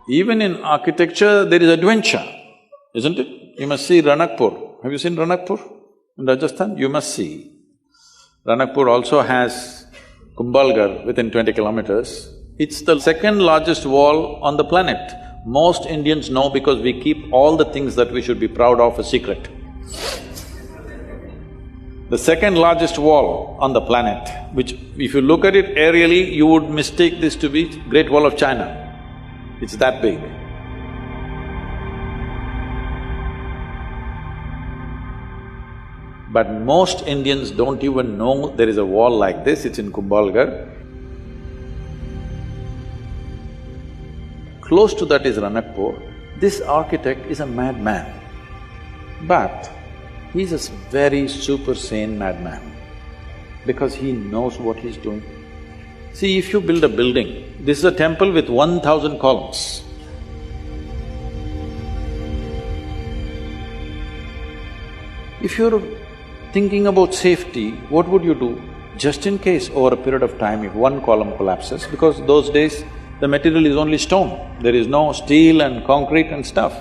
Even in architecture, there is adventure, isn't it? You must see Ranakpur. Have you seen Ranakpur in Rajasthan? You must see. Ranakpur also has Kumbhalgarh within 20 kilometers. It's the second largest wall on the planet. Most Indians know because we keep all the things that we should be proud of a secret. The second largest wall on the planet, which if you look at it aerially, you would mistake this to be Great Wall of China. It's that big. But most Indians don't even know there is a wall like this, it's in Kumbhalgarh. Close to that is Ranakpur. This architect is a madman, but he's a very super sane madman because he knows what he's doing. See, if you build a building, this is a temple with 1,000 columns. If you're thinking about safety, what would you do? Just in case over a period of time, if one column collapses, because those days the material is only stone, there is no steel and concrete and stuff.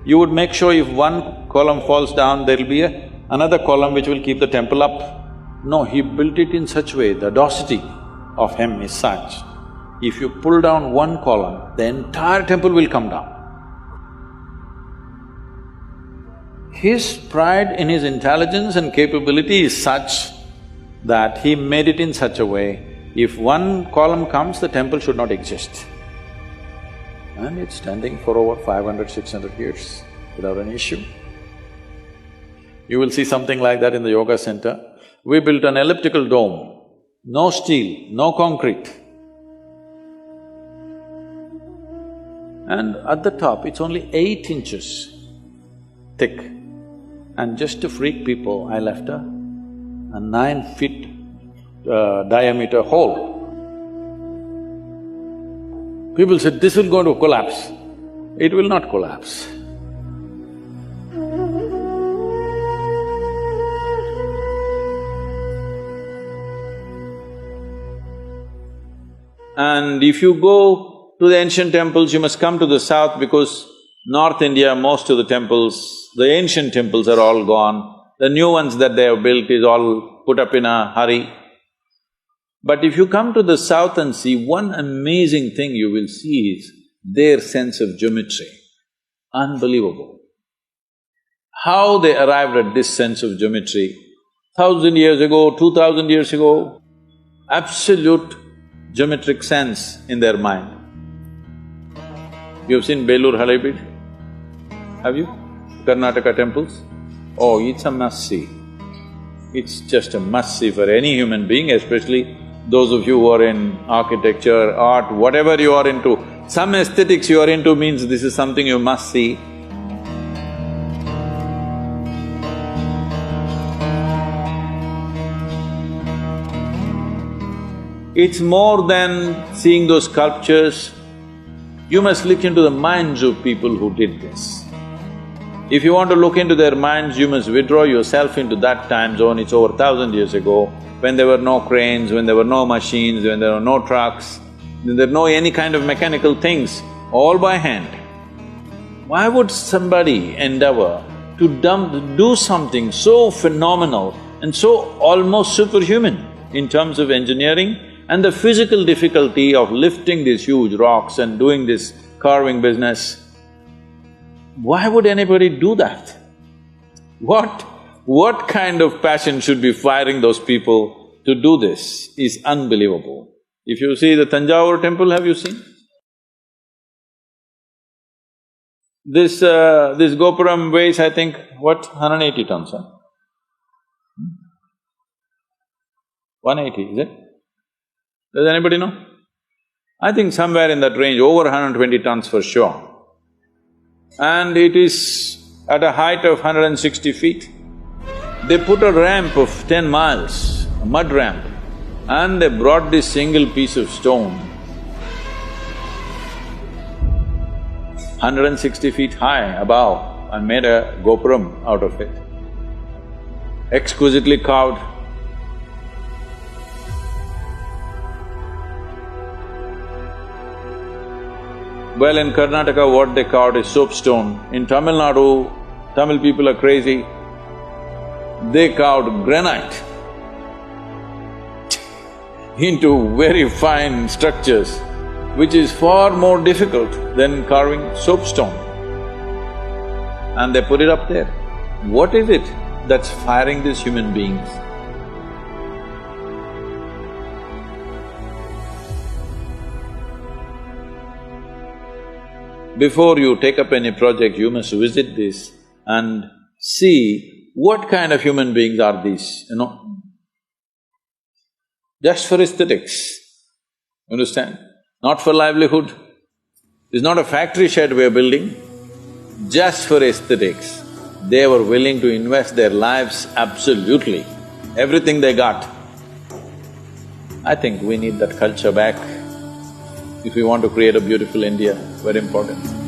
You would make sure if one column falls down, there'll be another column which will keep the temple up. No, he built it in such way, the audacity of him is such, if you pull down one column, the entire temple will come down. His pride in his intelligence and capability is such that he made it in such a way, if one column comes, the temple should not exist. And it's standing for over 500, 600 years without an issue. You will see something like that in the yoga center. We built an elliptical dome, no steel, no concrete. And at the top, it's only 8 inches thick. And just to freak people, I left a 9 feet diameter hole. People said, this will go to collapse. It will not collapse. And if you go to the ancient temples, you must come to the south because North India, most of the temples, the ancient temples are all gone. The new ones that they have built is all put up in a hurry. But if you come to the south and see, one amazing thing you will see is their sense of geometry. Unbelievable. How they arrived at this sense of geometry, 1,000 years ago, 2,000 years ago, absolute geometric sense in their mind. You have seen Belur Halebeedu? Have you? Karnataka temples? Oh, it's a must-see. It's just a must-see for any human being, especially those of you who are in architecture, art, whatever you are into. Some aesthetics you are into means this is something you must see. It's more than seeing those sculptures. You must look into the minds of people who did this. If you want to look into their minds, you must withdraw yourself into that time zone. It's over 1,000 years ago, when there were no cranes, when there were no machines, when there were no trucks, when there were no any kind of mechanical things, all by hand. Why would somebody endeavor to do something so phenomenal and so almost superhuman in terms of engineering and the physical difficulty of lifting these huge rocks and doing this carving business? Why would anybody do that? What kind of passion should be firing those people to do this is unbelievable. If you see the Tanjavur temple, have you seen? This Gopuram weighs, I think, what, 180 tons, huh? 180, is it? Does anybody know? I think somewhere in that range, over 120 tons for sure. And it is at a height of 160 feet. They put a ramp of 10 miles, a mud ramp, and they brought this single piece of stone, 160 feet high above, and made a gopuram out of it, exquisitely carved. Well, in Karnataka, what they carved is soapstone. In Tamil Nadu, Tamil people are crazy. They carved granite into very fine structures, which is far more difficult than carving soapstone. And they put it up there. What is it that's firing these human beings? Before you take up any project, you must visit this and see what kind of human beings are these, Just for aesthetics, understand? Not for livelihood. It's not a factory shed we're building, just for aesthetics. They were willing to invest their lives absolutely, everything they got. I think we need that culture back if we want to create a beautiful India, very important.